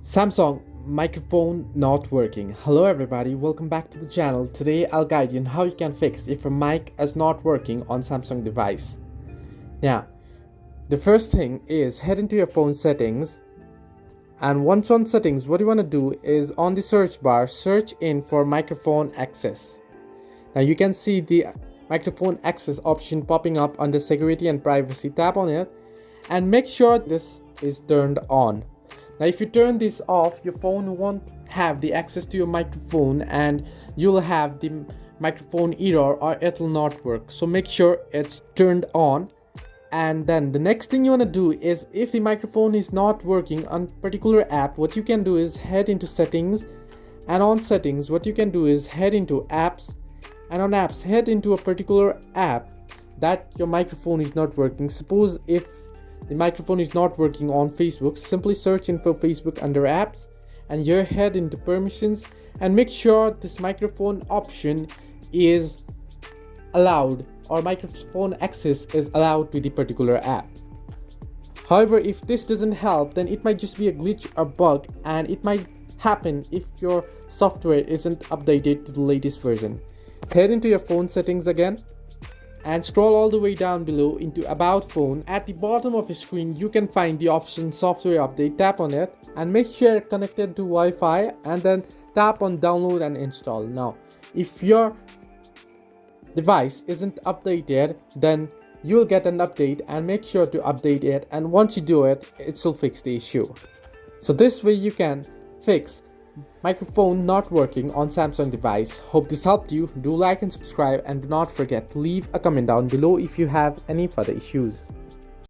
Samsung microphone not working. Hello everybody, welcome back to the channel. Today I'll guide you on how you can fix if your mic is not working on Samsung device. Now, the first thing is head into your phone settings, and once on settings, what you want to do is on the search bar, search in for microphone access. Now you can see the microphone access option popping up under security and privacy. Tap on it and make sure this is turned on. Now if you turn this off, your phone won't have the access to your microphone and you'll have the microphone error or it'll not work. So make sure it's turned on. And then the next thing you want to do is, if the microphone is not working on particular app, what you can do is head into settings, and on settings what you can do is head into apps, and on apps head into a particular app that your microphone is not working. Suppose if the microphone is not working on Facebook, simply search in for Facebook under apps, and here head into permissions and make sure this microphone option is allowed, or microphone access is allowed to the particular app. However, if this doesn't help, then it might just be a glitch or bug, and it might happen if your software isn't updated to the latest version. Head into your phone settings again and scroll all the way down below into About Phone. At the bottom of your screen you can find the option Software Update. Tap on it and make sure it's connected to Wi-Fi, and then tap on Download and Install. Now if your device isn't updated, then you'll get an update, and make sure to update it, and once you do it, it will fix the issue. So this way you can fix microphone not working on Samsung device. Hope this helped you. Do like and subscribe, and do not forget to leave a comment down below if you have any further issues.